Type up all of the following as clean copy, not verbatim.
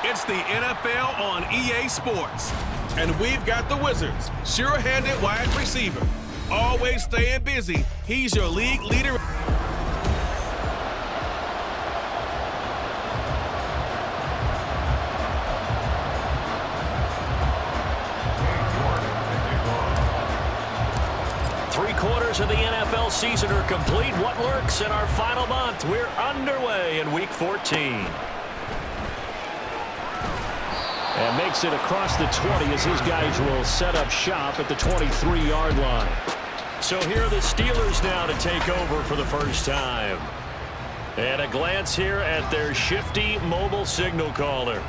It's the NFL on EA Sports. And we've got the Wizards, sure-handed wide receiver. Always staying busy. He's your league leader. Three-quarters of the NFL season are complete. What lurks in our final month? We're underway in Week 14. And makes it across the 20 as his guys will set up shop at the 23-yard line. So here are the Steelers now to take over for the first time. And a glance here at their shifty mobile signal caller.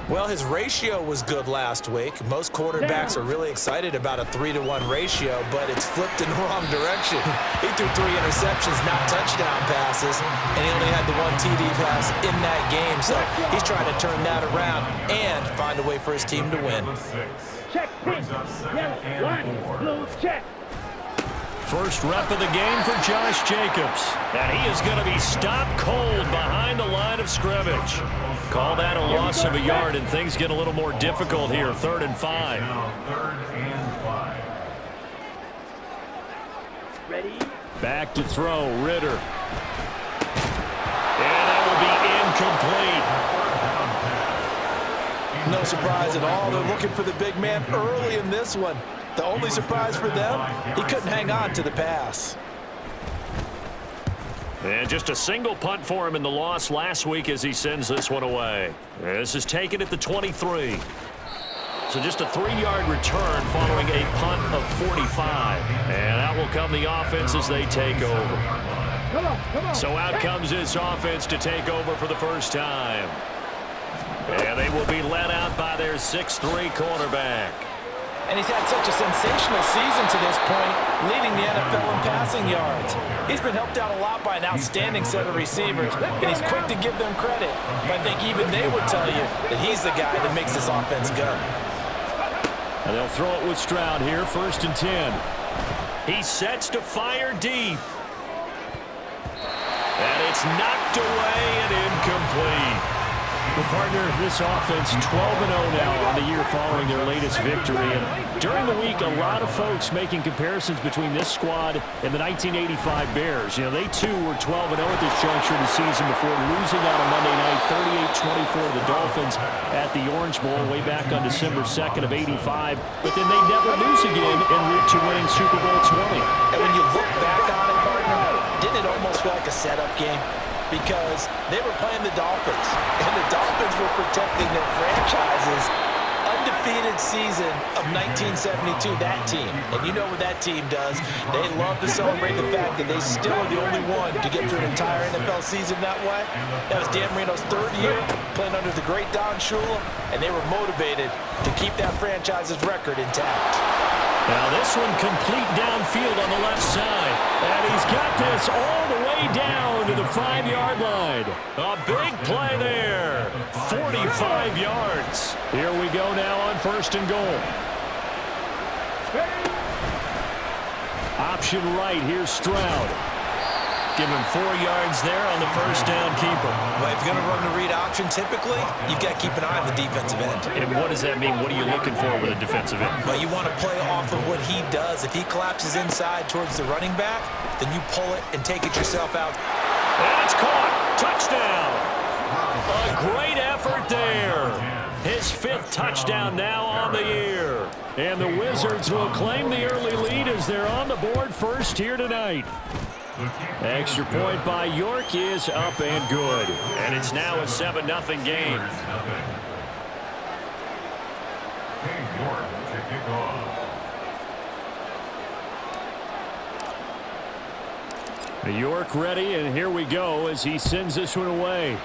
Well, his ratio was good last week. Most quarterbacks are really excited about a 3-to-1 ratio, but it's flipped in the wrong direction. He threw 3 interceptions, not touchdown passes, and he only had the 1 TD pass in that game. So he's trying to turn that around and find a way for his team to win. Check, blue, check. First rep of the game for Josh Jacobs. And he is going to be stopped cold behind the line of scrimmage. Call that a loss of a yard, and things get a little more difficult here. 3rd and 5. Ready? Back to throw, Ritter. And that will be incomplete. No surprise at all. They're looking for the big man early in this one. The only surprise for them, he couldn't hang on to the pass. And just a single punt for him in the loss last week as he sends this one away. This is taken at the 23. So just a 3-yard return following a punt of 45. And out will come the offense as they take over. Come on. So out comes this offense to take over for the first time. And they will be led out by their 6'3" quarterback. And he's had such a sensational season to this point, leading the NFL in passing yards. He's been helped out a lot by an outstanding set of receivers, and he's quick to give them credit. But I think even they would tell you that he's the guy that makes this offense go. And they'll throw it with Stroud here, 1st and 10. He sets to fire deep. And it's knocked away and incomplete. Well, partner, this offense 12-0 now on the year following their latest victory. And during the week, a lot of folks making comparisons between this squad and the 1985 Bears. You know, they too were 12-0 at this juncture of the season before losing out on Monday night 38-24 to the Dolphins at the Orange Bowl way back on December 2nd of '85. But then they never lose again en route to winning Super Bowl 20. And when you look back on it, partner, didn't it almost feel like a setup game? Because they were playing the Dolphins, and the Dolphins were protecting their franchise's undefeated season of 1972, that team. And you know what that team does. They love to celebrate the fact that they still are the only one to get through an entire NFL season that way. That was Dan Marino's 3rd year playing under the great Don Shula, and they were motivated to keep that franchise's record intact. Now this one complete downfield on the left side. And he's got this all the way down to the 5-yard line. A big play there. 45 yards. Here we go now on 1st and goal. Option right, here's Stroud. Give him 4 yards there on the first down keeper. Well, if you're going to run the read option, typically, you've got to keep an eye on the defensive end. And what does that mean? What are you looking for with a defensive end? Well, you want to play off of what he does. If he collapses inside towards the running back, then you pull it and take it yourself out. And it's caught. Touchdown. A great effort there. His 5th touchdown now on the year. And the Wizards will claim the early lead as they're on the board first here tonight. Extra point by York is up and good. And it's now a 7-0 game. York ready, and here we go as he sends this one away.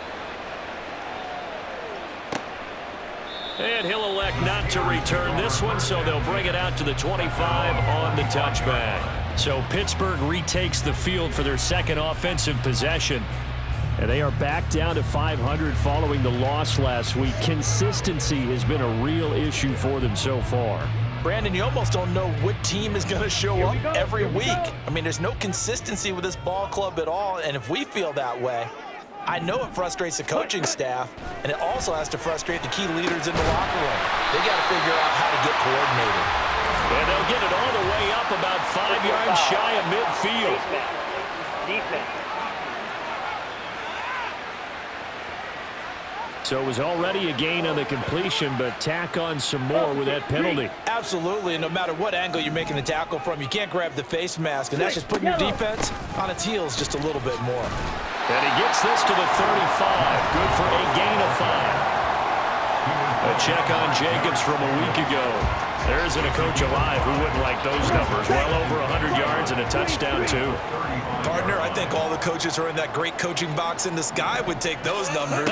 And he'll elect not to return this one, so they'll bring it out to the 25 on the touchback. So Pittsburgh retakes the field for their second offensive possession. And they are back down to 500 following the loss last week. Consistency has been a real issue for them so far. Brandon, you almost don't know what team is going to show up every week. I mean, there's no consistency with this ball club at all, and if we feel that way, I know it frustrates the coaching staff, and it also has to frustrate the key leaders in the locker room. They got to figure out how to get coordinated. And they'll get it all the way up about 5 yards shy of midfield. Defense. So it was already a gain on the completion, but tack on some more with that penalty. Absolutely, and no matter what angle you're making the tackle from, you can't grab the face mask, and that's just putting your defense on its heels just a little bit more. And he gets this to the 35. Good for a gain of 5. A check on Jacobs from a week ago. There isn't a coach alive who wouldn't like those numbers. Well over 100 yards and a touchdown, too. Partner, I think all the coaches who are in that great coaching box in the sky would take those numbers.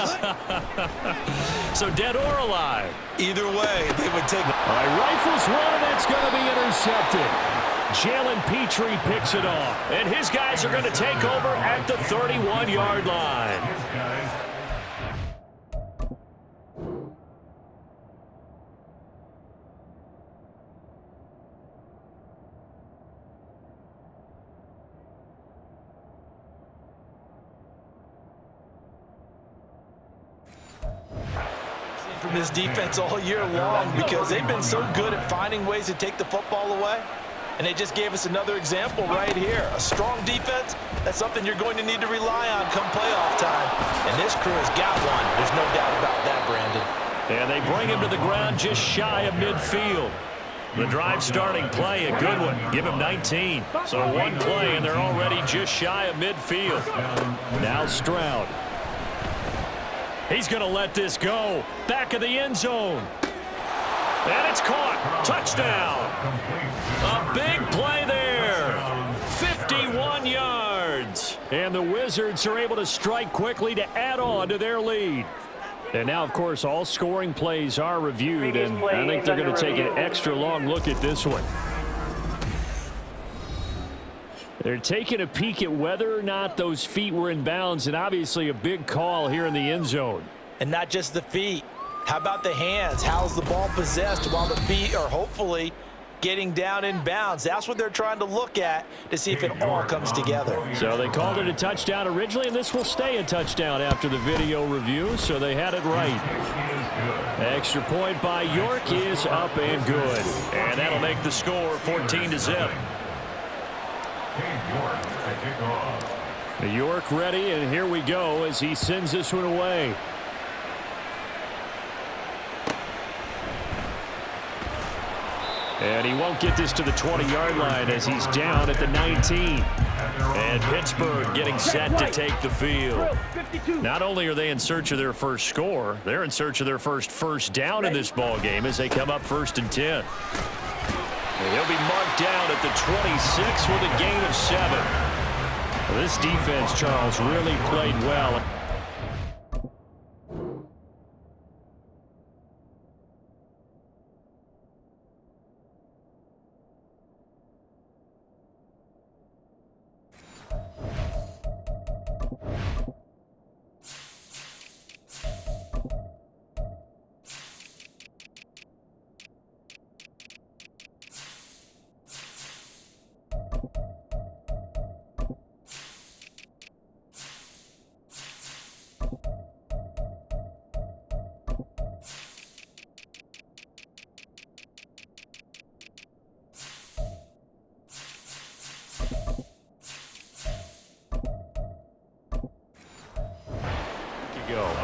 So dead or alive? Either way, they would take it. All right, rifles one, and that's going to be intercepted. Jalen Petrie picks it off, and his guys are going to take over at the 31-yard line. From this defense all year long, because they've been so good at finding ways to take the football away. And they just gave us another example right here. A strong defense, that's something you're going to need to rely on come playoff time. And this crew has got one. There's no doubt about that, Brandon. And they bring him to the ground just shy of midfield. The drive starting play, a good one. Give him 19. So one play, and they're already just shy of midfield. Now Stroud. He's going to let this go. Back of the end zone. And it's caught. Touchdown. A big play there. 51 yards. And the Wizards are able to strike quickly to add on to their lead. And now, of course, all scoring plays are reviewed, and I think they're going to take an extra long look at this one. They're taking a peek at whether or not those feet were in bounds, and obviously a big call here in the end zone. And not just the feet. How about the hands? How's the ball possessed while the feet are hopefully getting down in bounds? That's what they're trying to look at to see if it all comes together. So they called it a touchdown originally, and this will stay a touchdown after the video review, so they had it right. Extra point by York is up and good. And that'll make the score 14-0. York ready, and here we go as he sends this one away. And he won't get this to the 20-yard line as he's down at the 19. And Pittsburgh getting set to take the field. Not only are they in search of their first score, they're in search of their first down in this ball game as they come up 1st and 10. And he'll be marked down at the 26 with a gain of 7. Well, this defense, Charles, really played well.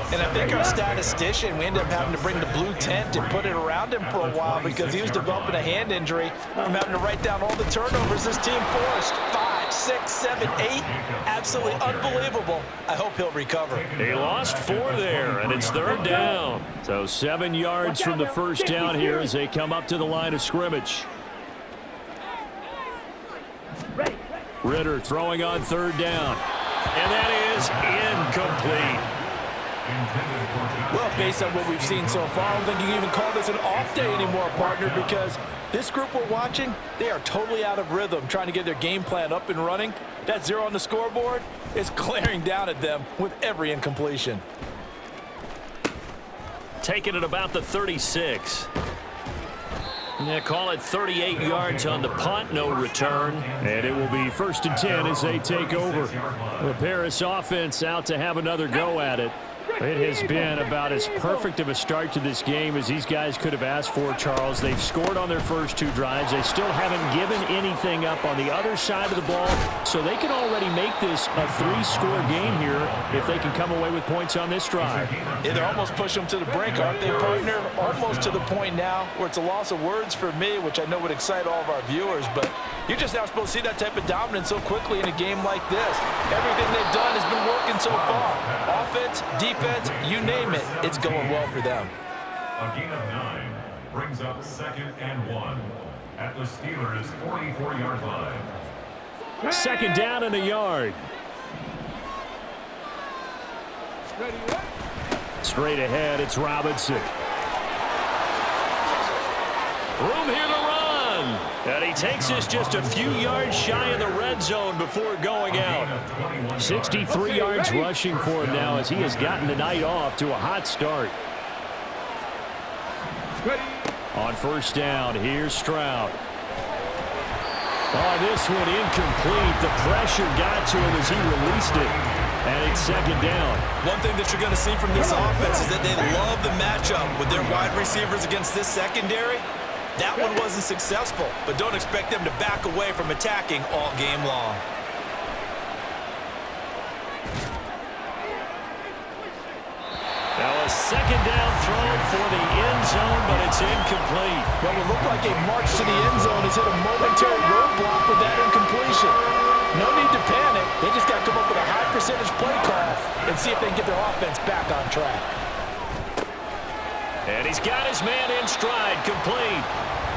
And I think our statistician, we ended up having to bring the blue tent and put it around him for a while because he was developing a hand injury from having to write down all the turnovers this team forced. 5, 6, 7, 8. Absolutely unbelievable. I hope he'll recover. He lost 4 there, and it's 3rd down. So 7 yards from the first down here as they come up to the line of scrimmage. Ritter throwing on 3rd down. And that is incomplete. Well, based on what we've seen so far, I don't think you can even call this an off day anymore, partner, because this group we're watching, they are totally out of rhythm trying to get their game plan up and running. That 0 on the scoreboard is glaring down at them with every incompletion. Taking it about the 36. Yeah, call it 38 yards on the punt, no return. And it will be 1st and 10 as they take over. The Paris offense out to have another go at it. It has been about as perfect of a start to this game as these guys could have asked for, Charles. They've scored on their first 2 drives. They still haven't given anything up on the other side of the ball, so they can already make this a 3-score game here if they can come away with points on this drive. Yeah, they're almost pushing them to the brink, aren't they, partner? Almost to the point now where it's a loss of words for me, which I know would excite all of our viewers, but you're just not supposed to see that type of dominance so quickly in a game like this. Everything they've done has been working so far. Offense, defense, you name it, it's going well for them. A gain of 9 brings up 2nd and 1 at the Steelers' 44-yard line. 2nd down and a yard. Straight ahead, it's Robinson. Room here to run. And he takes this just a few yards shy of the red zone before going out. 63 yards rushing for him now as he has gotten the night off to a hot start. On 1st down, here's Stroud. Oh, this one incomplete. The pressure got to him as he released it. And it's 2nd down. One thing that you're going to see from this offense is that they love the matchup with their wide receivers against this secondary. That one wasn't successful, but don't expect them to back away from attacking all game long. Now a 2nd down throw for the end zone, but it's incomplete. What would look like a march to the end zone has hit a momentary roadblock with that incompletion. No need to panic. They just got to come up with a high percentage play call and see if they can get their offense back on track. And he's got his man in stride, complete.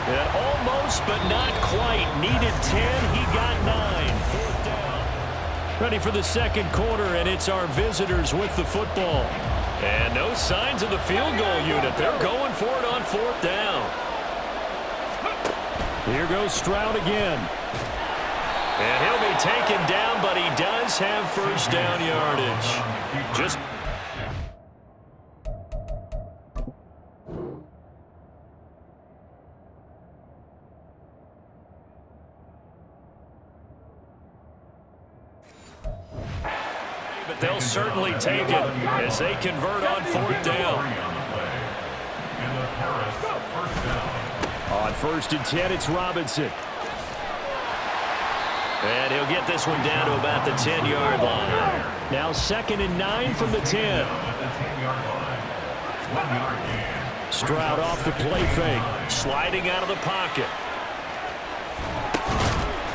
And almost, but not quite. Needed 10, he got 9. 4th down. Ready for the 2nd quarter, and it's our visitors with the football. And no signs of the field goal unit. They're going for it on 4th down. Here goes Stroud again. And he'll be taken down, but he does have 1st down yardage. Just they'll certainly take it as they convert on 4th down. On 1st and 10, it's Robinson. And he'll get this one down to about the 10-yard line. Now 2nd and 9 from the 10. Stroud off the play fake. Sliding out of the pocket.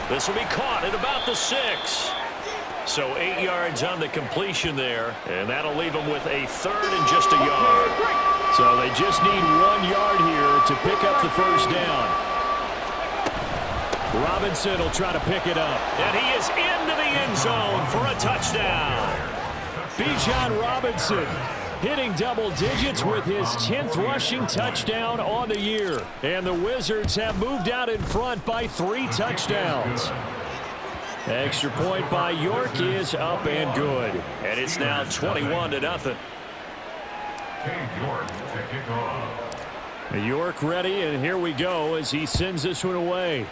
This will be caught at about the 6. So 8 yards on the completion there, and that'll leave them with a 3rd and just a yard. So they just need 1 yard here to pick up the 1st down. Robinson will try to pick it up. And he is into the end zone for a touchdown. Bijan Robinson hitting double digits with his 10th rushing touchdown on the year. And the Wizards have moved out in front by 3 touchdowns. Extra point by York is up and good. And it's now 21-0. York ready, and here we go as he sends this one away.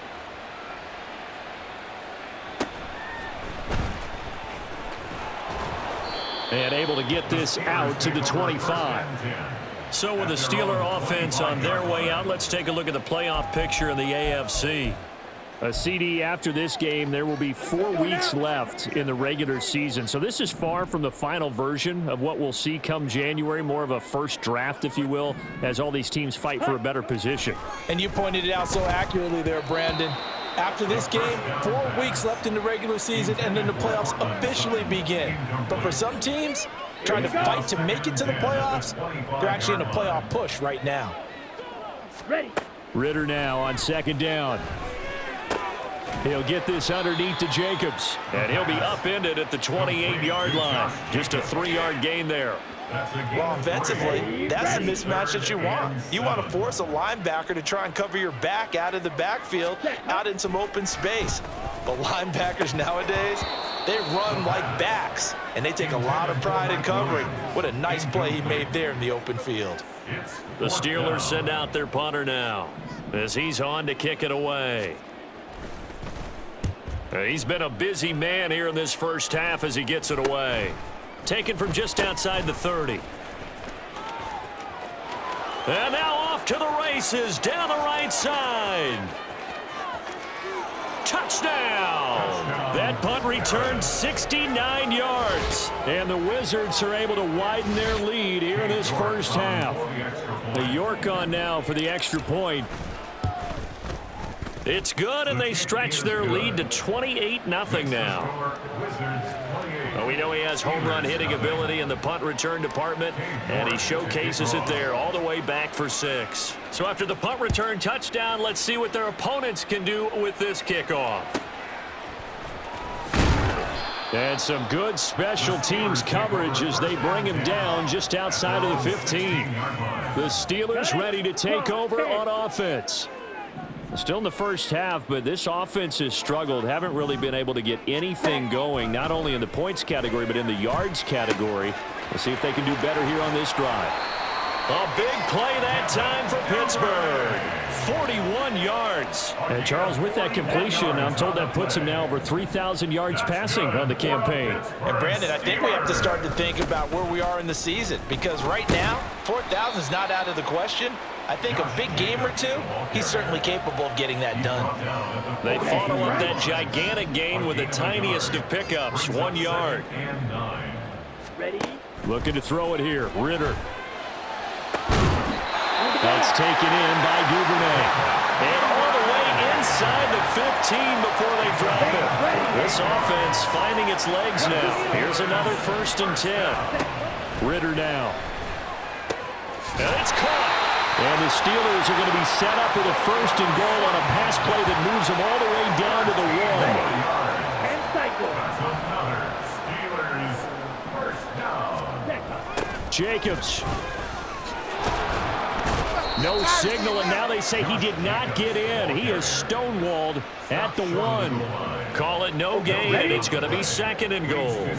And able to get this out to the 25. So with the Steeler offense on their way out, let's take a look at the playoff picture in the AFC. A CD after this game, there will be 4 weeks left in the regular season. So this is far from the final version of what we'll see come January, more of a first draft, if you will, as all these teams fight for a better position. And you pointed it out so accurately there, Brandon. After this game, 4 weeks left in the regular season, and then the playoffs officially begin. But for some teams, trying to fight to make it to the playoffs, they're actually in a playoff push right now. Ritter now on 2nd down. He'll get this underneath to Jacobs, and he'll be upended at the 28-yard line. Just a 3-yard gain there. Well, offensively, that's the mismatch that you want. You want to force a linebacker to try and cover your back out of the backfield, out in some open space. But linebackers nowadays, they run like backs, and they take a lot of pride in covering. What a nice play he made there in the open field. The Steelers send out their punter now. as he's on to kick it away. He's been a busy man here in this first half as he gets it away. Taken from just outside the 30. And now off to the races down the right side. Touchdown! That punt returned 69 yards. And the Wizards are able to widen their lead here in this first half. The York on now for the extra point. It's good, and they stretch their lead to 28-0 now. Well, we know he has home run hitting ability in the punt return department, and he showcases it there all the way back for 6. So after the punt return touchdown, let's see what their opponents can do with this kickoff. And some good special teams coverage as they bring him down just outside of the 15. The Steelers ready to take over on offense. Still in the first half, but this offense has struggled. Haven't really been able to get anything going, not only in the points category, but in the yards category. We'll see if they can do better here on this drive. A big play that time for Pittsburgh. 41 yards. And Charles, with that completion, I'm told that puts him now over 3,000 yards passing on the campaign. And Brandon, I think we have to start to think about where we are in the season, because right now, 4,000 is not out of the question. I think a big game or two, he's certainly capable of getting that done. They follow up that gigantic gain with the tiniest of pickups, 1 yard. Ready? Looking to throw it here, Ritter. That's taken in by Duvernay. And all the way inside the 15 before they drop it. This offense finding its legs now. Here's another 1st and 10. Ritter now. And it's caught. And the Steelers are going to be set up with a 1st and goal on a pass play that moves them all the way down to the 1. Jacobs. No signal, and now they say he did not get in. He is stonewalled at the 1. Call it no gain, and it's going to be 2nd and goal.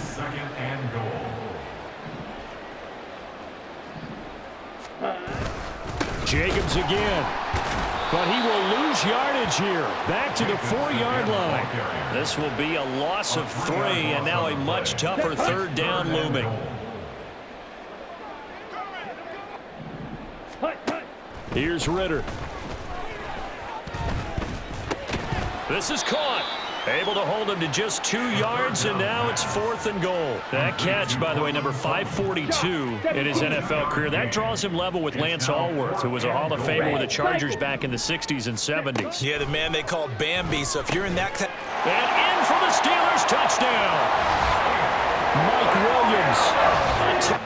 Jacobs again. But he will lose yardage here. Back to the 4-yard line. This will be a loss of 3, and now a much tougher 3rd down looming. Here's Ritter. This is caught. Able to hold him to just 2 yards, and now it's 4th and goal. That catch, by the way, number 542 in his NFL career, that draws him level with Lance Allworth, who was a Hall of Famer with the Chargers back in the 60s and 70s. Yeah, the man they called Bambi, so if you're in that... And in for the Steelers, touchdown! Mike Williams.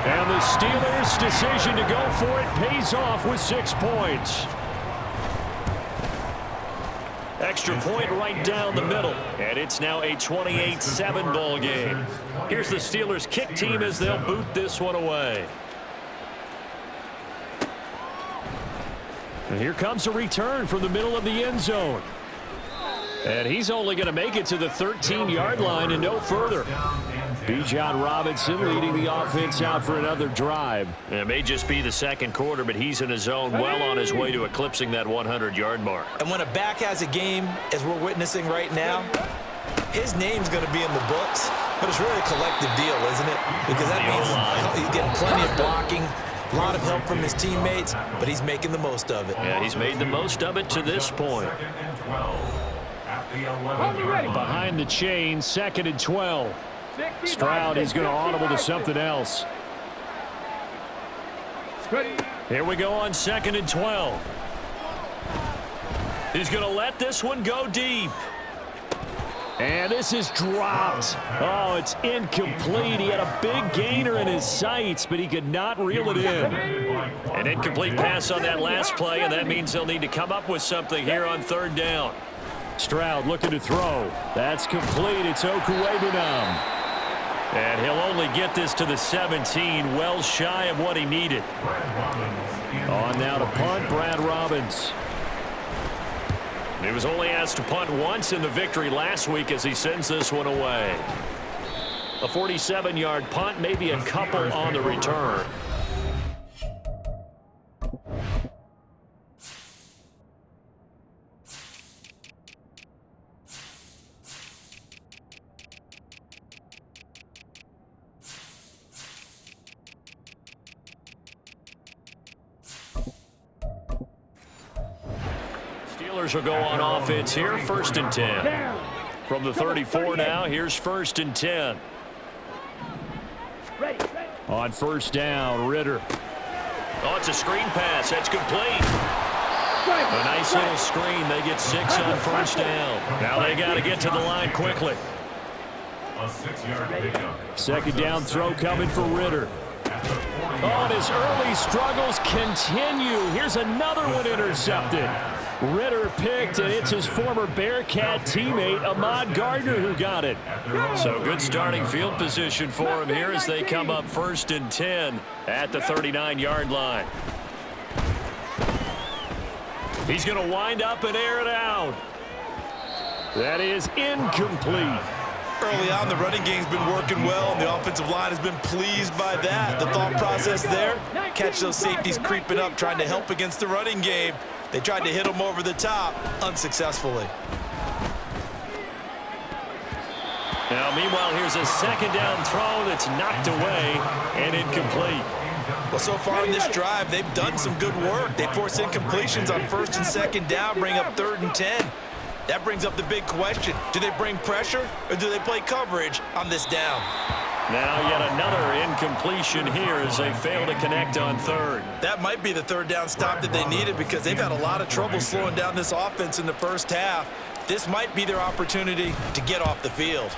And the Steelers' decision to go for it pays off with 6 points. Extra point right down the middle. And it's now a 28-7 ball game. Here's the Steelers' kick team as they'll boot this one away. And here comes a return from the middle of the end zone. And he's only going to make it to the 13-yard line and no further. Bijan Robinson leading the offense out for another drive. It may just be the 2nd quarter, but he's in his zone, well on his way to eclipsing that 100-yard mark. And when a back has a game, as we're witnessing right now, his name's going to be in the books, but it's really a collective deal, isn't it? Because that means he's getting plenty of blocking, A lot of help from his teammates, but he's making the most of it. Yeah, he's made the most of it to this point. Second and 12 at the 11-yard line. Behind the chain, 2nd and 12. Stroud, he's going to audible to something else. Here we go on 2nd and 12. He's going to let this one go deep. And this is dropped. Oh, it's incomplete. He had a big gainer in his sights, but he could not reel it in. An incomplete pass on that last play, and that means they'll need to come up with something here on 3rd down. Stroud looking to throw. That's complete. It's Okuwebunam. And he'll only get this to the 17, well shy of what he needed. On now to punt, Brad Robbins. He was only asked to punt once in the victory last week as he sends this one away. A 47-yard punt, maybe a couple on the return. Steelers will go on offense here, 1st and 10. From the 34 now, here's 1st and 10. On 1st down, Ritter. Oh, it's a screen pass. That's complete. A nice little screen. They get 6 on 1st down. Now they got to get to the line quickly. A 6-yard pickup. 2nd down throw coming for Ritter. Oh, and his early struggles continue. Here's another one intercepted. Ritter picked, and it's his former Bearcat teammate, Ahmad Gardner, who got it. So good starting field position for him here as they come up 1st and 10 at the 39-yard line. He's going to wind up and air it out. That is incomplete. Early on, the running game's been working well, and the offensive line has been pleased by that. The thought process there, catch those safeties creeping up, trying to help against the running game. They tried to hit him over the top, unsuccessfully. Now, meanwhile, here's a 2nd down throw that's knocked away and incomplete. Well, so far in this drive, they've done some good work. They forced incompletions on 1st and 2nd down, bring up 3rd and 10. That brings up the big question. Do they bring pressure, or do they play coverage on this down? Now yet another incompletion here as they fail to connect on 3rd. That might be the 3rd down stop that they needed because they've had a lot of trouble slowing down this offense in the first half. This might be their opportunity to get off the field.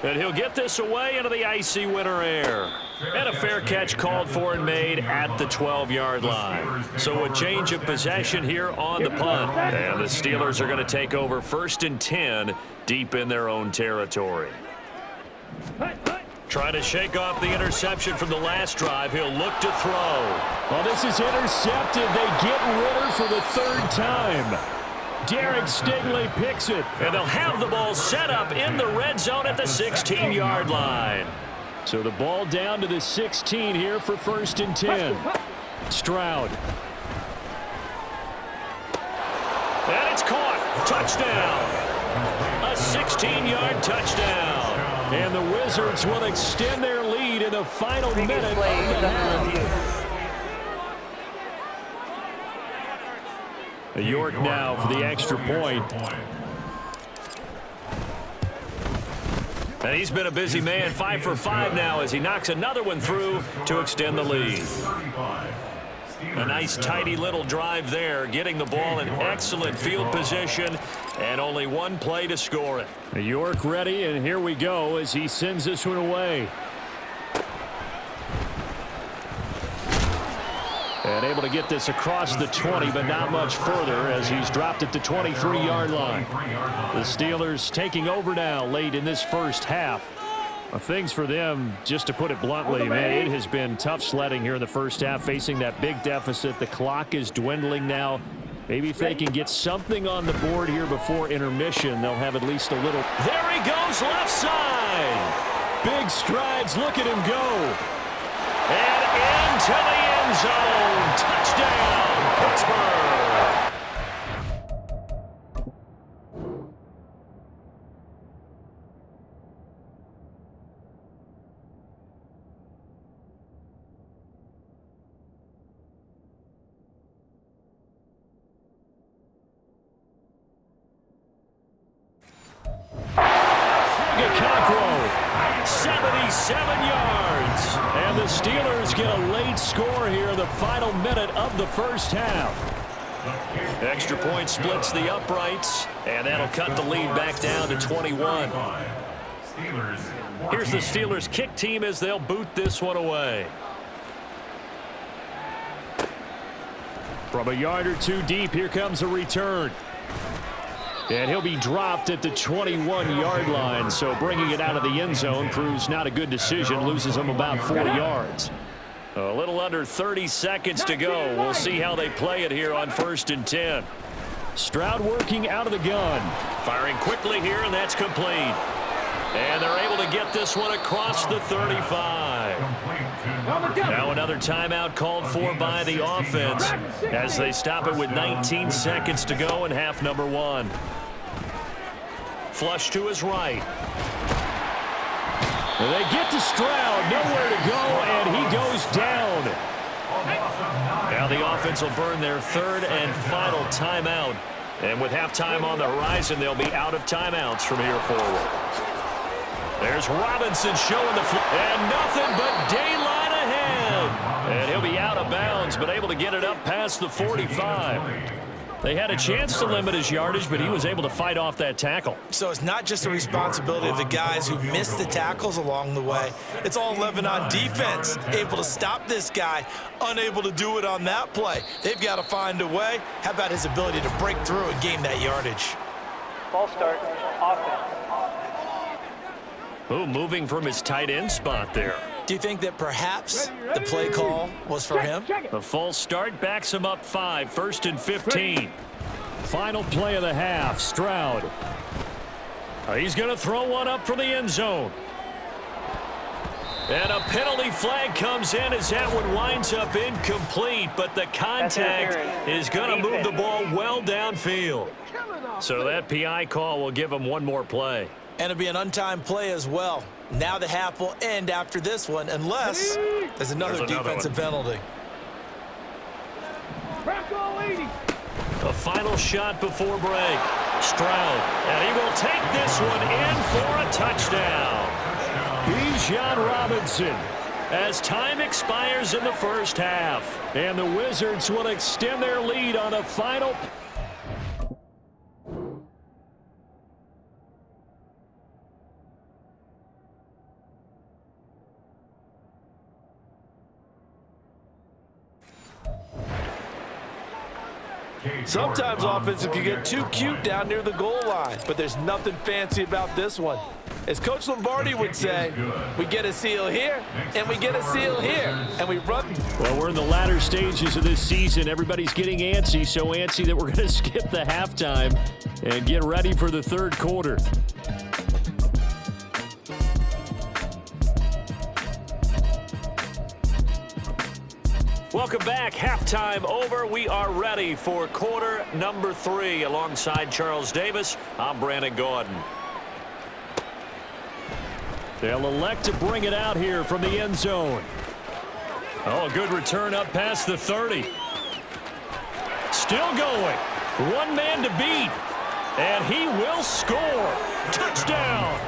And he'll get this away into the icy winter air. And a fair catch called for and made at the 12-yard line. So a change of possession here on the punt. And the Steelers are going to take over 1st and 10 deep in their own territory. Trying to shake off the interception from the last drive. He'll look to throw. Well, this is intercepted. They get Ritter for the 3rd time. Derek Stingley picks it. And they'll have the ball set up in the red zone at the 16-yard line. So the ball down to the 16 here for 1st and 10. Stroud. And it's caught. Touchdown. A 16-yard touchdown. And the Wizards will extend their lead in the final minute of the half. York now for the extra point. And he's been a busy man, 5 for 5 now as he knocks another one through to extend the lead. A nice tidy little drive there, getting the ball in excellent field position, and only one play to score it. York ready, and here we go as he sends this one away. And able to get this across the 20, but not much further as he's dropped it to 23-yard line. The Steelers taking over now late in this first half. Things for them, just to put it bluntly, man, it has been tough sledding here in the first half, facing that big deficit. The clock is dwindling now. Maybe if they can get something on the board here before intermission, they'll have at least a little. There he goes, left side. Big strides. Look at him go. And into the end zone. Touchdown, Pittsburgh. 77 yards. And the Steelers get a late score here in the final minute of the first half. Extra point splits the uprights, and that'll cut the lead back down to 21. Here's the Steelers kick team as they'll boot this one away. From a yard or two deep, here comes a return. And he'll be dropped at the 21-yard line, so bringing it out of the end zone proves not a good decision, loses him about 4 yards. A little under 30 seconds to go. We'll see how they play it here on 1st and 10. Stroud working out of the gun. Firing quickly here, and that's complete. And they're able to get this one across the 35. Now another timeout called for by the offense as they stop it with 19 seconds to go in half number 1. Flush to his right. And they get to Stroud, nowhere to go, and he goes down. Now the offense will burn their 3rd and final timeout. And with halftime on the horizon, they'll be out of timeouts from here forward. There's Robinson showing the and nothing but daylight ahead. And he'll be out of bounds, but able to get it up past the 45. They had a chance to limit his yardage, but he was able to fight off that tackle. So it's not just the responsibility of the guys who missed the tackles along the way. It's all 11 on defense, able to stop this guy, unable to do it on that play. They've got to find a way. How about his ability to break through and gain that yardage? Ball start, offense. Ooh, moving from his tight end spot there. Do you think that perhaps the play call was for him? A false start backs him up 5, 1st and 15. Final play of the half, Stroud. He's going to throw one up from the end zone. And a penalty flag comes in as that one winds up incomplete, but the contact is going to move the ball well downfield. So that PI call will give him one more play. And it'll be an untimed play as well. Now the half will end after this one, unless there's another defensive penalty. A final shot before break. Stroud, and he will take this one in for a touchdown. Bijan Robinson, as time expires in the first half. And the Wizards will extend their lead on a final. Sometimes offenses can get too cute down near the goal line, but there's nothing fancy about this one. As Coach Lombardi would say, we get a seal here, and we get a seal here, and we run. Well, we're in the latter stages of this season. Everybody's getting antsy, so antsy that we're going to skip the halftime and get ready for the third quarter. Welcome back. Halftime over. We are ready for quarter number 3. Alongside Charles Davis, I'm Brandon Gordon. They'll elect to bring it out here from the end zone. Oh, a good return up past the 30. Still going. One man to beat. And he will score. Touchdown.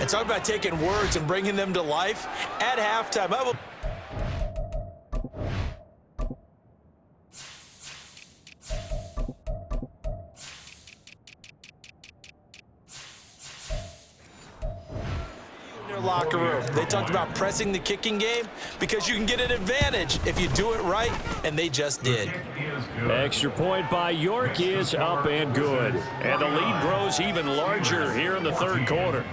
And talk about taking words and bringing them to life at halftime. Their locker room. They talked about pressing the kicking game because you can get an advantage if you do it right, and they just did. Extra point by York is up and good. And the lead grows even larger here in the third quarter.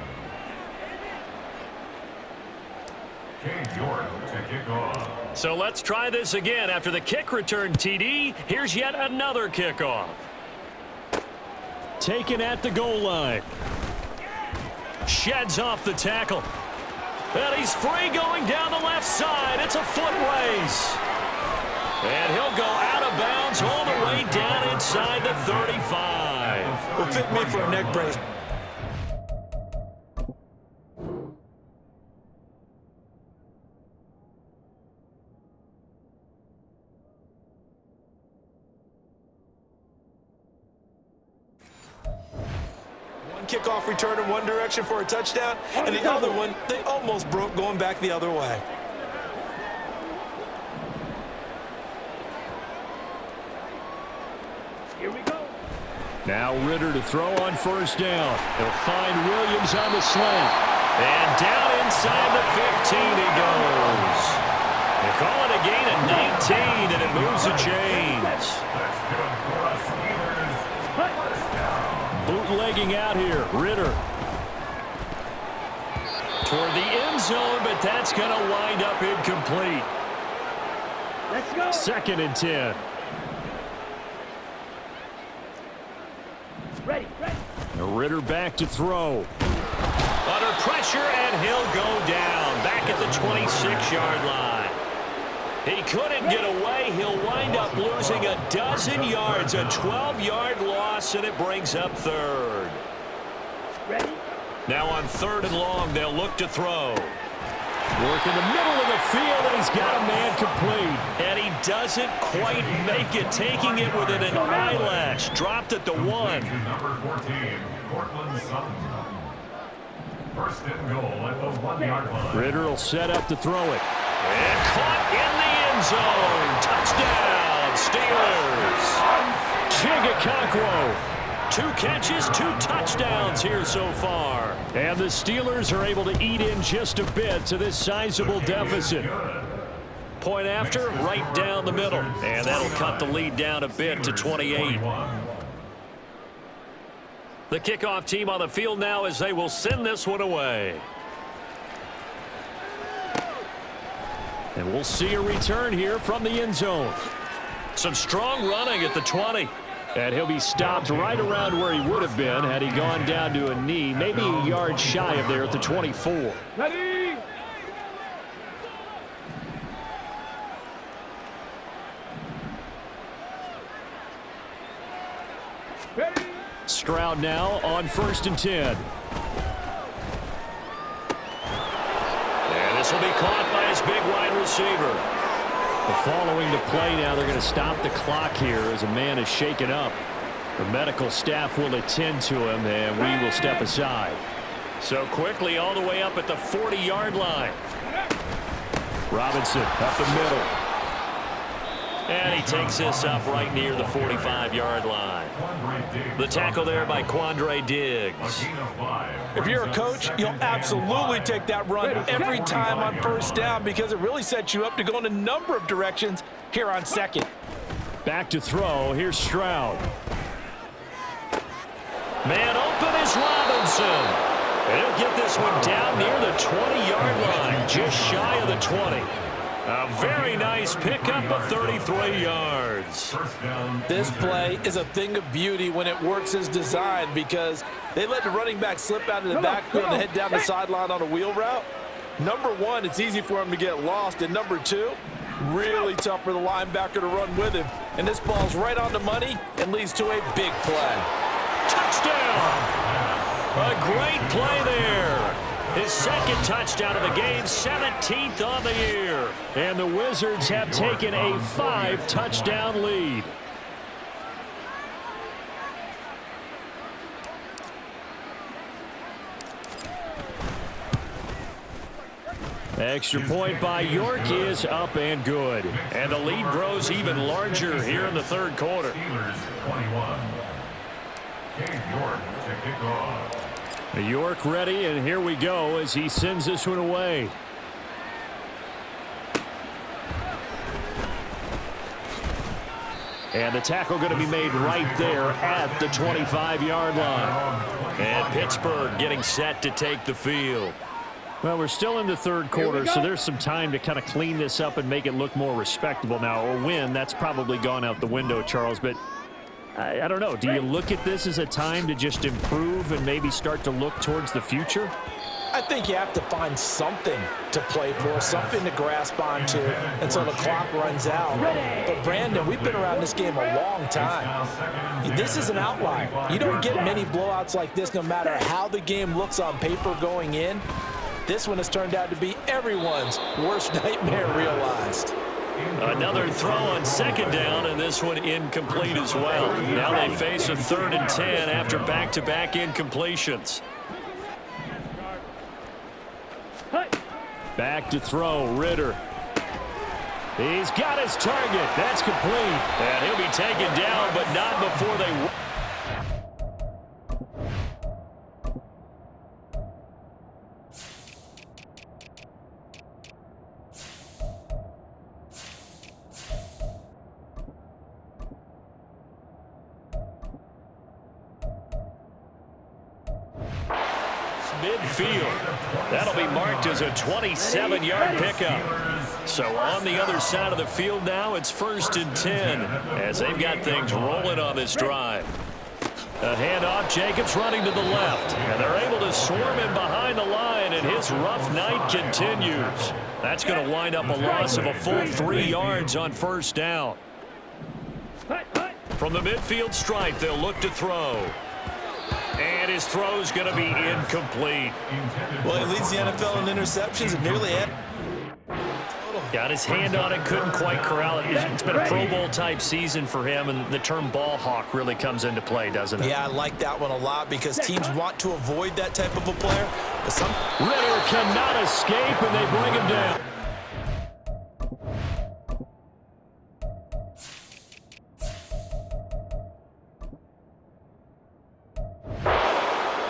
So let's try this again. After the kick return TD, here's yet another kickoff. Taken at the goal line. Sheds off the tackle. And he's free going down the left side. It's a foot race. And he'll go out of bounds all the way down inside the 35. Will fit me for a neck brace. kickoff return in one direction for a touchdown, and the other one, they almost broke going back the other way. Here we go. Now Ritter to throw on first down. He'll find Williams on the slant. And down inside the 15 he goes. They call it a gain of 19, and it moves the chains. That's good for us Steelers. Bootlegging out here, Ritter. Toward the end zone, but that's going to wind up incomplete. Let's go. 2nd and 10. Ready. Ritter back to throw. Under pressure, and he'll go down. Back at the 26-yard line. He couldn't get away. He'll wind up losing a dozen yards. A 12-yard loss, and it brings up 3rd. Ready. Now on 3rd and long, they'll look to throw. Work in the middle of the field, and he's got a man complete. And he doesn't quite make it, taking it within an eyelash. Dropped at the 1. Number 14, Cortland Sutton. 1st and goal at the 1-yard line. Ritter will set up to throw it. And caught in the end zone. Touchdown, Steelers. Chigga 2 catches, 2 touchdowns here so far. And the Steelers are able to eat in just a bit to this sizable deficit. Point after, right down the middle. And that'll cut the lead down a bit to 28. The kickoff team on the field now as they will send this one away. And we'll see a return here from the end zone. Some strong running at the 20. And he'll be stopped right around where he would have been had he gone down to a knee, maybe a yard shy of there at the 24. Ready. Stroud now on 1st and 10. And this will be caught by his big wide receiver. Following the play now, they're going to stop the clock here as a man is shaken up. The medical staff will attend to him, and we will step aside. So quickly all the way up at the 40-yard line. Robinson up the middle. And he takes this up right near the 45-yard line. The tackle there by Quandre Diggs. If you're a coach, you'll absolutely take that run every time on 1st down because it really sets you up to go in a number of directions here on 2nd. Back to throw. Here's Stroud. Man open is Robinson. And he'll get this one down near the 20-yard line, just shy of the 20. A very nice pickup of 33 yards. This play is a thing of beauty when it works as designed because they let the running back slip out of the backfield and head down the sideline on a wheel route. Number 1, it's easy for him to get lost. And number 2, really tough for the linebacker to run with him. And this ball's right on the money and leads to a big play. Touchdown! A great play there. His 2nd touchdown of the game, 17th on the year. And the Wizards have taken a 5-touchdown lead. Extra point by York is up and good. And the lead grows even larger here in the 3rd quarter. Steelers 21. Cade York to kick off. York ready, and here we go as he sends this one away. And the tackle going to be made right there at the 25-yard line. And Pittsburgh getting set to take the field. Well, we're still in the 3rd quarter, so there's some time to kind of clean this up and make it look more respectable. Now, a win, that's probably gone out the window, Charles, but I don't know. Do you look at this as a time to just improve and maybe start to look towards the future? I think you have to find something to play for, something to grasp onto until the clock runs out. But, Brandon, we've been around this game a long time. This is an outlier. You don't get many blowouts like this no matter how the game looks on paper going in. This one has turned out to be everyone's worst nightmare realized. Another throw on second down, and this one incomplete as well. Now they face a 3rd and 10 after back-to-back incompletions. Back to throw, Ritter. He's got his target. That's complete. And he'll be taken down, but not before they... midfield. That'll be marked as a 27-yard pickup. So on the other side of the field now, it's 1st and 10 as they've got things rolling on this drive. A handoff, Jacobs running to the left, and they're able to swarm him behind the line, and his rough night continues. That's going to wind up a loss of a full 3 yards on 1st down. From the midfield stripe, they'll look to throw. And his throw's going to be incomplete. Well, he leads the NFL in interceptions and nearly had. Got his hand on it, couldn't quite corral it. It's been a Pro Bowl type season for him, and the term ball hawk really comes into play, doesn't it? Yeah, I like that one a lot because teams want to avoid that type of a player. But Ritter cannot escape, and they bring him down.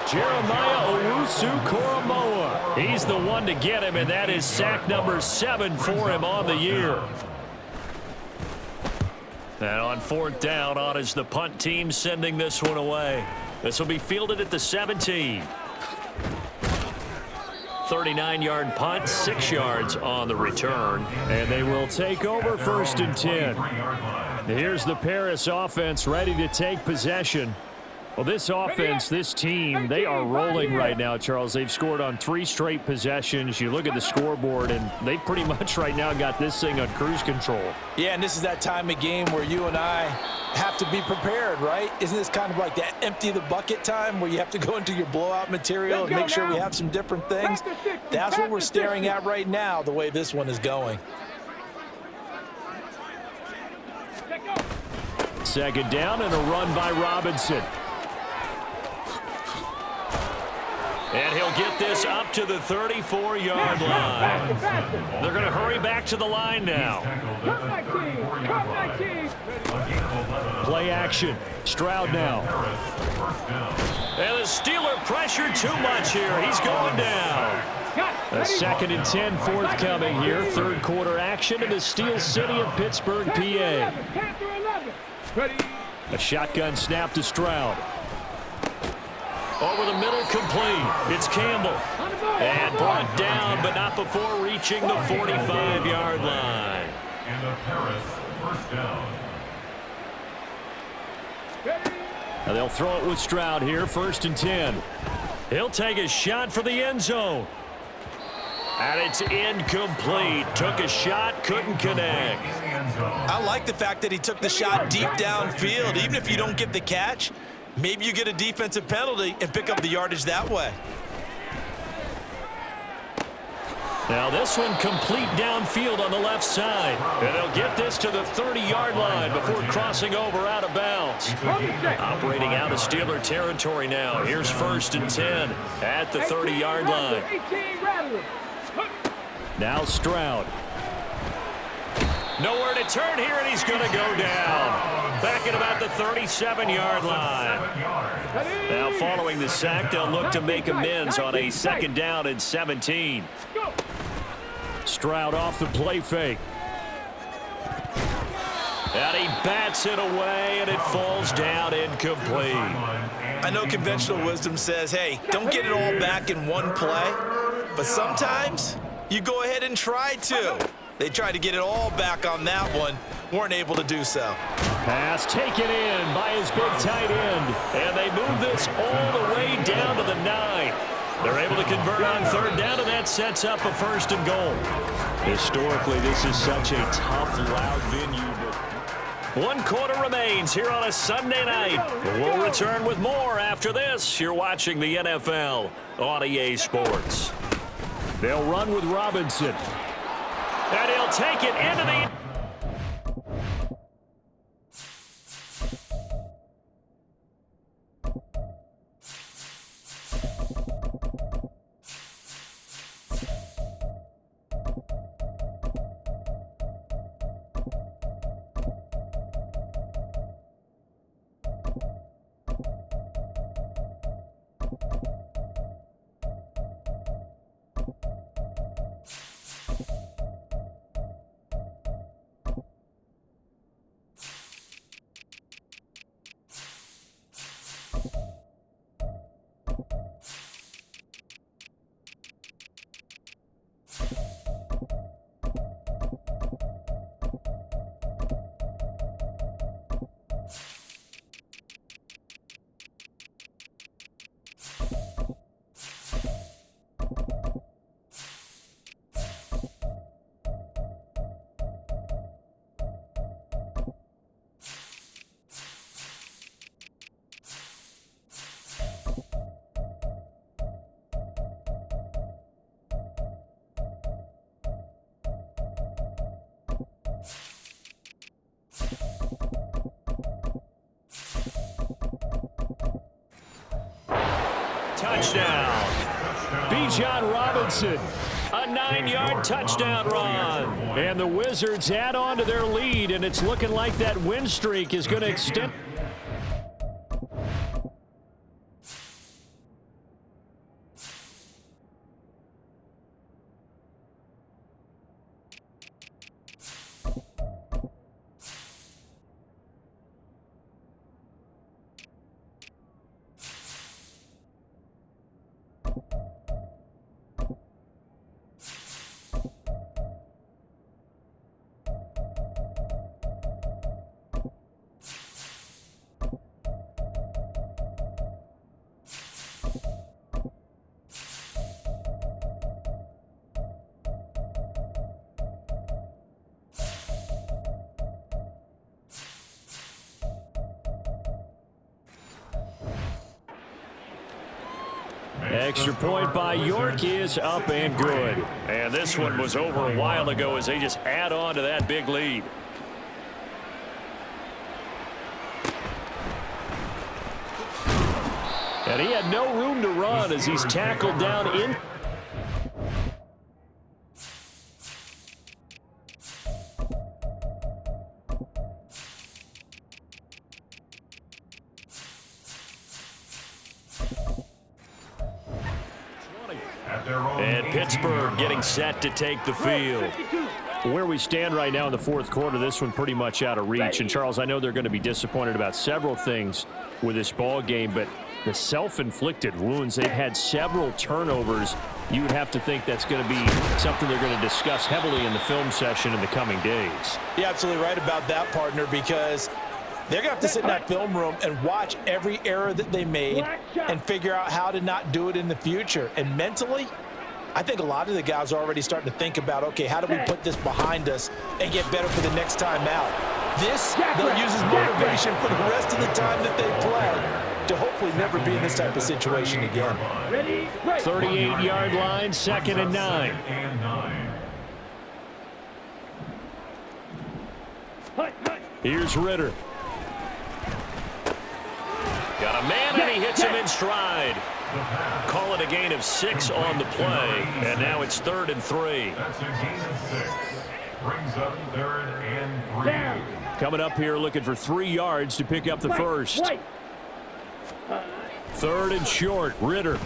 Jeremiah Owusu-Koramoah. He's the one to get him, and that is sack number 7 for him on the year. And on 4th down, on is the punt team sending this one away. This will be fielded at the 17. 39-yard punt, 6 yards on the return. And they will take over 1st and 10. Here's the Paris offense ready to take possession. Well, this offense, this team, they are rolling right now, Charles. They've scored on 3 straight possessions. You look at the scoreboard, and they pretty much right now got this thing on cruise control. Yeah, and this is that time of game where you and I have to be prepared, right? Isn't this kind of like that empty the bucket time where you have to go into your blowout material and make sure we have some different things? That's what we're staring at right now, the way this one is going. 2nd down and a run by Robinson. And he'll get this up to the 34-yard line. They're going to hurry back to the line now. Play action. Stroud now. And the Steeler pressure too much here. He's going down. A 2nd and 10 forthcoming here. 3rd quarter action in the Steel City of Pittsburgh, PA. A shotgun snap to Stroud. Over the middle, complete. It's Campbell. And brought down, but not before reaching the 45-yard line. And a Paris 1st down. Now they'll throw it with Stroud here, 1st and 10. He'll take a shot for the end zone. And it's incomplete. Took a shot, couldn't connect. I like the fact that he took the shot deep downfield. Even if you don't get the catch, maybe you get a defensive penalty and pick up the yardage that way. Now this one complete downfield on the left side. And they'll get this to the 30-yard line before crossing over out of bounds. Operating out of Steeler territory now. Here's 1st and 10 at the 30-yard line. Now Stroud. Nowhere to turn here, and he's going to go down. Back at about the 37-yard line. Now following the sack, they'll look to make amends on a 2nd down and 17. Stroud off the play fake. And he bats it away, and it falls down incomplete. I know conventional wisdom says, hey, don't get it all back in one play. But sometimes you go ahead and try to. They tried to get it all back on that one. Weren't able to do so. Pass taken in by his big tight end. And they move this all the way down to the 9. They're able to convert on 3rd down, and that sets up a 1st and goal. Historically, this is such a tough, loud venue. But 1 quarter remains here on a Sunday night. We'll return with more after this. You're watching the NFL on EA Sports. They'll run with Robinson. And he'll take it into the... touchdown. Bijan Robinson, a 9-yard touchdown run. And the Wizards add on to their lead, and it's looking like that win streak is going to extend. Extra point by York is up and good. And this one was over a while ago as they just add on to that big lead. And he had no room to run as he's tackled down in. And Pittsburgh getting set to take the field. Where we stand right now in the fourth quarter, this one pretty much out of reach. And, Charles, I know they're going to be disappointed about several things with this ball game, but the self-inflicted wounds, they've had several turnovers. You would have to think that's going to be something they're going to discuss heavily in the film session in the coming days. You're absolutely right about that, partner, because they're going to have to sit in that film room and watch every error that they made and figure out how to not do it in the future. And mentally, I think a lot of the guys are already starting to think about, okay, how do we put this behind us and get better for the next time out? This, they'll use as motivation for the rest of the time that they play to hopefully never be in this type of situation again. 38-yard line, 2nd and 9. Here's Ritter. Got a man, and he hits him in stride. Call it a gain of 6 on the play, and now it's 3rd and 3. That's a gain of 6. Brings up 3rd and 3. Coming up here looking for 3 yards to pick up the first. 3rd and short, Ritter.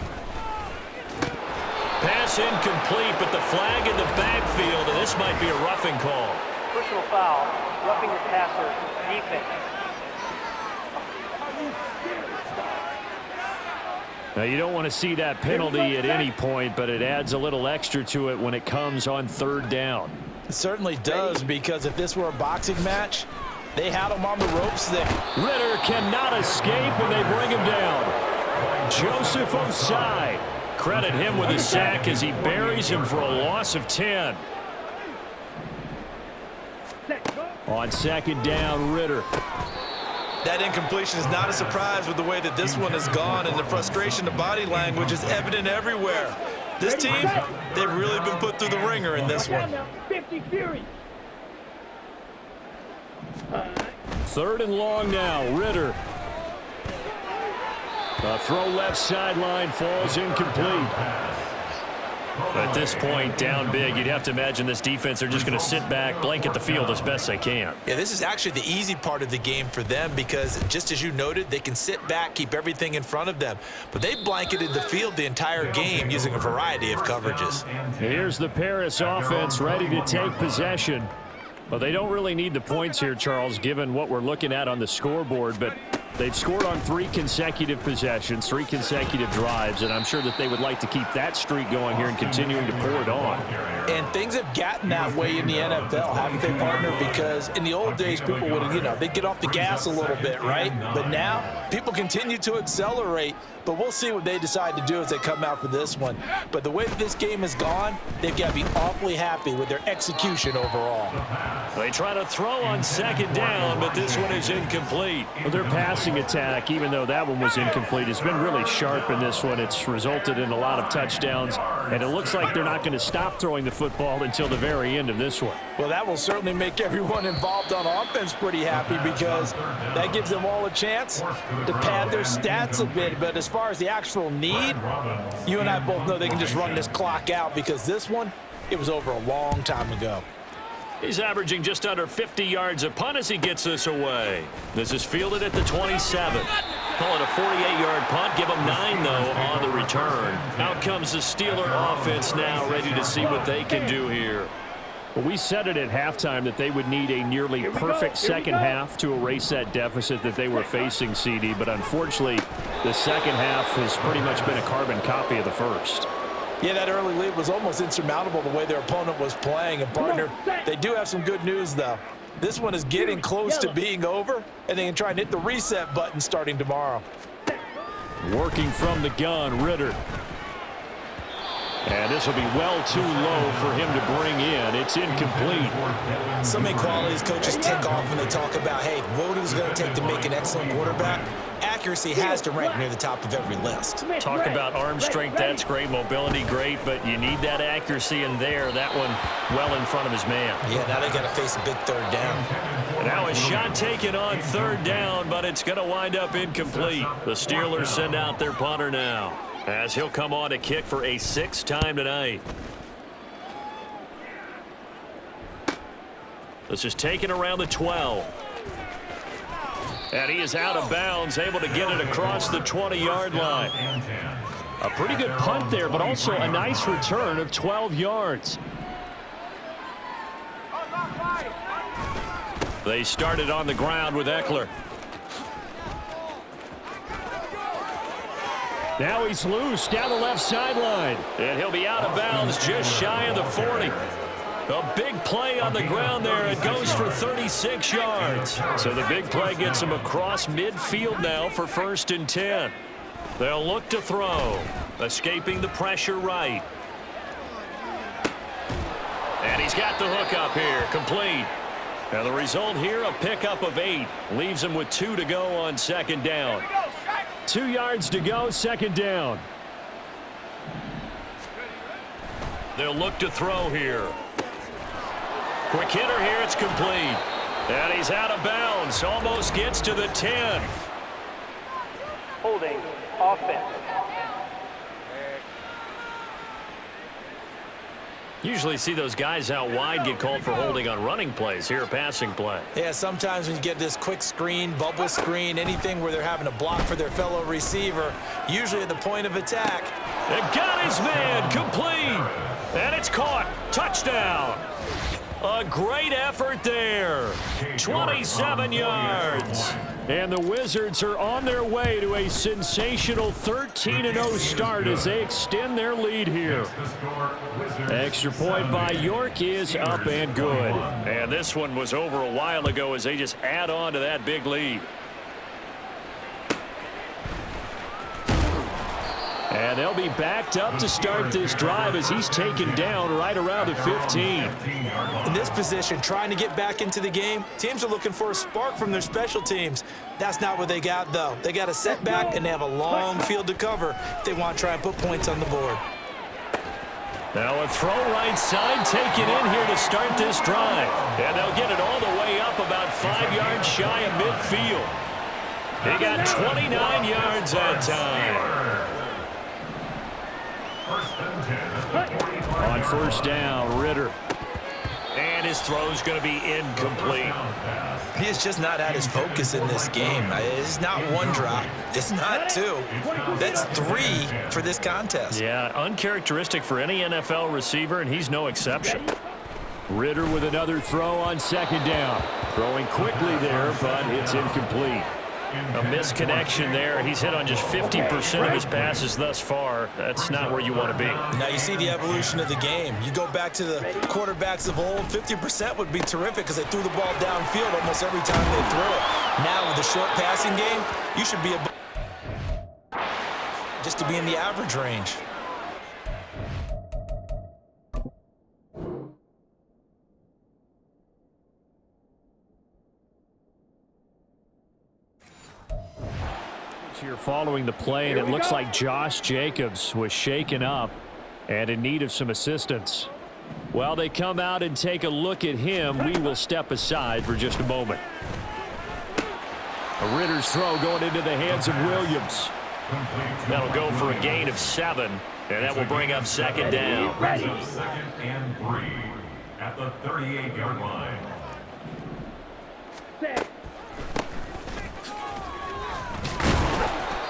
Pass incomplete, but the flag in the backfield, and this might be a roughing call. Personal foul, roughing the passer, defense. Now, you don't want to see that penalty at any point, but it adds a little extra to it when it comes on 3rd down. It certainly does, because if this were a boxing match, they had him on the ropes there. Ritter cannot escape, and they bring him down. Joseph Osai. Credit him with a sack as he buries him for a loss of 10. On 2nd down, Ritter. That incompletion is not a surprise with the way that this one has gone, and the frustration, the body language is evident everywhere. This team, they've really been put through the ringer in this one. 50 Fury. 3rd and long now, Ritter. A throw left sideline falls incomplete. At this point, down big, you'd have to imagine this defense are just going to sit back, blanket the field as best they can. Yeah, this is actually the easy part of the game for them because, just as you noted, they can sit back, keep everything in front of them. But they blanketed the field the entire game using a variety of coverages. Here's the Paris offense ready to take possession. Well, they don't really need the points here, Charles, given what we're looking at on the scoreboard, but they've scored on 3 consecutive possessions, 3 consecutive drives, and I'm sure that they would like to keep that streak going here and continuing to pour it on. And things have gotten that way in the NFL, haven't they, partner? Because in the old days, people would, they'd get off the gas a little bit, right? But now, people continue to accelerate, but we'll see what they decide to do as they come out for this one. But the way that this game has gone, they've got to be awfully happy with their execution overall. They try to throw on 2nd down, but this one is incomplete. Well, their passing attack, even though that one was incomplete, has been really sharp in this one. It's resulted in a lot of touchdowns And it looks like they're not going to stop throwing the football until the very end of this one. Well, that will certainly make everyone involved on offense pretty happy because that gives them all a chance to pad their stats a bit. But as far as the actual need, you and I both know they can just run this clock out because this one, it was over a long time ago. He's averaging just under 50 yards a punt as he gets this away. This is fielded at the 27. Call it a 48-yard punt. Give them 9, though, on the return. Out comes the Steeler offense now, ready to see what they can do here. Well, we said it at halftime that they would need a nearly perfect second half to erase that deficit that they were facing, CD. But unfortunately, the second half has pretty much been a carbon copy of the first. Yeah, that early lead was almost insurmountable the way their opponent was playing. And, partner, they do have some good news, though. This one is getting close to being over, and they can try and hit the reset button starting tomorrow. Working from the gun, Ritter. And this will be well too low for him to bring in. It's incomplete. So many qualities coaches tick off when they talk about, hey, what is it going to take to make an excellent quarterback? Accuracy has to rank near the top of every list. Talk about arm strength, that's great. Mobility, great. But you need that accuracy in there. That one well in front of his man. Yeah, now they got to face a big third down. And now a shot taken on third down, but it's going to wind up incomplete. The Steelers send out their punter now, as he'll come on to kick for a 6th time tonight. This is taken around the 12. And he is out of bounds, able to get it across the 20-yard line. A pretty good punt there, but also a nice return of 12 yards. They started on the ground with Eckler. Now he's loose down the left sideline. And he'll be out of bounds just shy of the 40. A big play on the ground there. It goes for 36 yards. So the big play gets him across midfield now for 1st and 10. They'll look to throw. Escaping the pressure right. And he's got the hook up here. Complete. Now the result here, a pickup of 8. Leaves him with 2 to go on 2nd down. 2 yards to go, 2nd down. They'll look to throw here. Quick hitter here, it's complete. And he's out of bounds, almost gets to the 10. Holding, offense. Usually see those guys out wide get called for holding on running plays. Here, a passing play. Yeah, sometimes when you get this quick screen, bubble screen, anything where they're having to block for their fellow receiver, usually at the point of attack. They've got his man, complete. And it's caught. Touchdown. A great effort there. 27 yards. And the Wizards are on their way to a sensational 13-0 start as they extend their lead here. Extra point by York is up and good. And this one was over a while ago as they just add on to that big lead. And they'll be backed up to start this drive as he's taken down right around the 15. In this position, trying to get back into the game, teams are looking for a spark from their special teams. That's not what they got, though. They got a setback, and they have a long field to cover if they want to try and put points on the board. Now a throw right side taken in here to start this drive. And they'll get it all the way up about 5 yards shy of midfield. They got 29 yards that time. On 1st down, Ritter. And his throw's going to be incomplete. He has just not had his focus in this game. It's not 1 drop. It's not 2. That's 3 for this contest. Yeah, uncharacteristic for any NFL receiver, and he's no exception. Ritter with another throw on 2nd down. Throwing quickly there, but it's incomplete. A misconnection there. He's hit on just 50% of his passes thus far. That's not where you want to be. Now you see the evolution of the game. You go back to the quarterbacks of old, 50% would be terrific because they threw the ball downfield almost every time they threw it. Now with the short passing game, you should be just to be in the average range. Here following the play, and it looks like Josh Jacobs was shaken up. and in need of some assistance. While they come out and take a look at him, we will step aside for just a moment. A Ritter's throw going into the hands of Williams. That'll go for a gain of 7, and that will bring up second down. Brings up 2nd and 3 at the 38-yard line.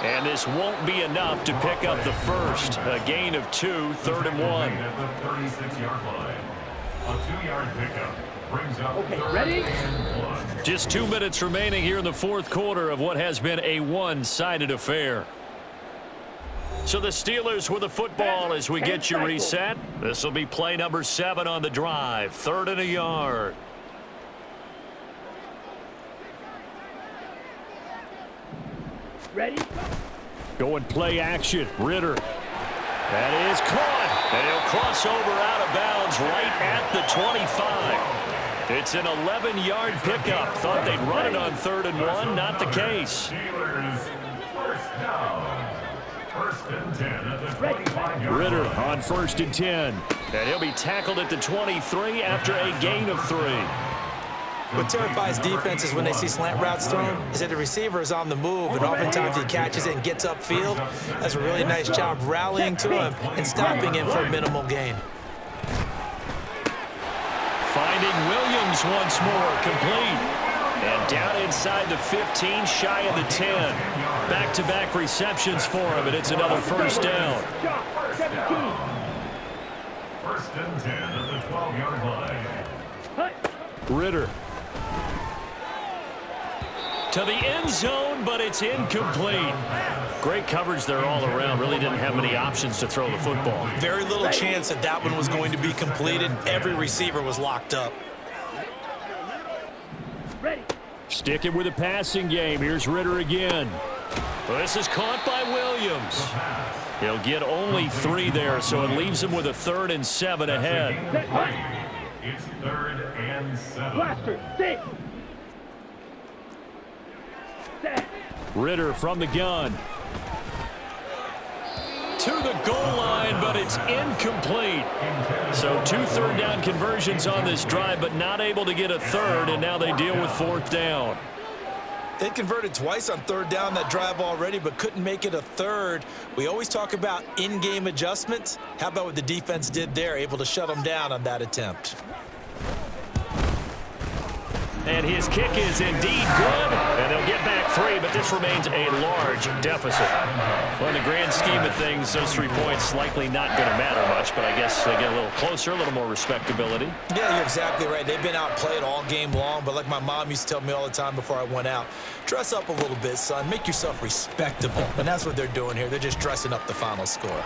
And this won't be enough to pick up the first. A gain of 2, 3rd and 1. At the 36-yard line. A 2-yard pickup brings up 3rd and 1. Just 2 minutes remaining here in the fourth quarter of what has been a one-sided affair. So the Steelers with the football as we get you reset. This will be play number 7 on the drive. 3rd and a yard. Ready? Going play action. Ritter. That is caught. And he'll cross over out of bounds right at the 25. It's an 11-yard pickup. Thought they'd run it on 3rd and 1. Not the case. Steelers first down. 1st and 10 at the 25-yard line. Ritter on 1st and 10. And he'll be tackled at the 23 after a gain of 3. What terrifies defenses when they see slant routes thrown is that the receiver is on the move, and oftentimes he catches it and gets upfield. Does a really nice job rallying to him and stopping him for a minimal gain. Finding Williams once more, complete. And down inside the 15, shy of the 10. Back-to-back receptions for him, and it's another first down. 1st and 10 at the 12-yard line. Ritter. To the end zone, but it's incomplete. Great coverage there all around. Really didn't have many options to throw the football. Very little chance that that one was going to be completed. Every receiver was locked up. Ready? Sticking with the passing game. Here's Ritter again. Well, this is caught by Williams. He'll get only 3 there, so it leaves him with a 3rd and 7 ahead. It's 3rd and 7. Blaster, sit. Ritter from the gun. To the goal line, but it's incomplete. So 2 third down conversions on this drive, but not able to get a 3rd, and now they deal with 4th down. They converted twice on 3rd down that drive already, but couldn't make it a 3rd. We always talk about in-game adjustments. How about what the defense did there, able to shut them down on that attempt? And his kick is indeed good, and they'll get back 3, but this remains a large deficit. Well, in the grand scheme of things, those 3 points likely not going to matter much, but I guess they get a little closer, a little more respectability. Yeah, you're exactly right. They've been outplayed all game long, but like my mom used to tell me all the time before I went out, dress up a little bit, son. Make yourself respectable. And that's what they're doing here. They're just dressing up the final score.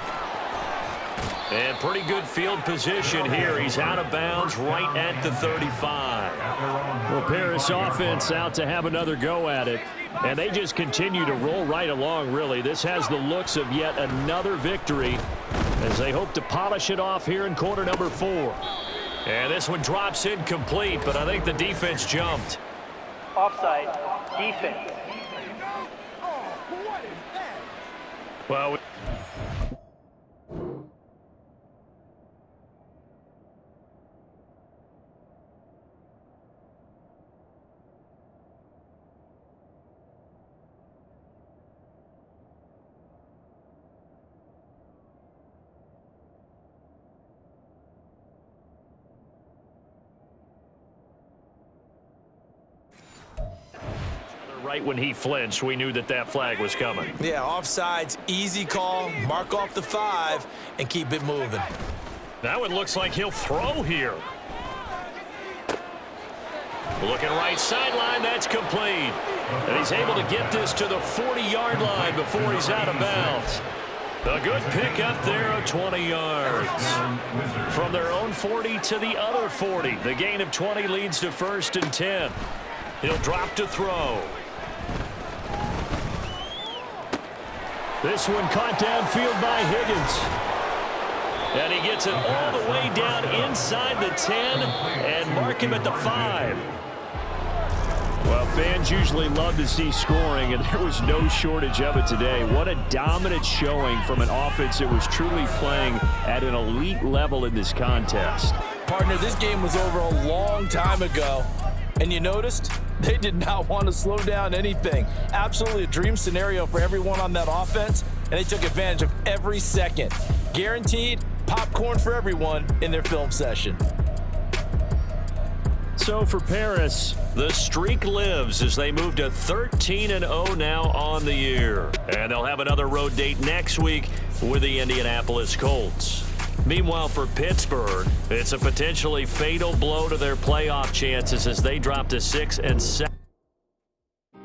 And pretty good field position here. He's out of bounds right at the 35. Well, Paris offense out to have another go at it. And they just continue to roll right along, really. This has the looks of yet another victory as they hope to polish it off here in quarter number 4. And this one drops incomplete, but I think the defense jumped. Offside. Defense. Well, right when he flinched, we knew that that flag was coming. Yeah, offsides, easy call, mark off the 5, and keep it moving. Now it looks like he'll throw here. Looking right sideline, that's complete. And he's able to get this to the 40-yard line before he's out of bounds. A good pickup there of 20 yards. From their own 40 to the other 40. The gain of 20 leads to 1st and 10. He'll drop to throw. This one caught downfield by Higgins. And he gets it all the way down inside the 10 and mark him at the 5. Well, fans usually love to see scoring, and there was no shortage of it today. What a dominant showing from an offense that was truly playing at an elite level in this contest. Partner, this game was over a long time ago, and you noticed they did not want to slow down anything. Absolutely a dream scenario for everyone on that offense, and they took advantage of every second. Guaranteed popcorn for everyone in their film session. So for Paris, the streak lives as they move to 13-0 now on the year. And they'll have another road date next week with the Indianapolis Colts. Meanwhile, for Pittsburgh, it's a potentially fatal blow to their playoff chances as they drop to 6-7.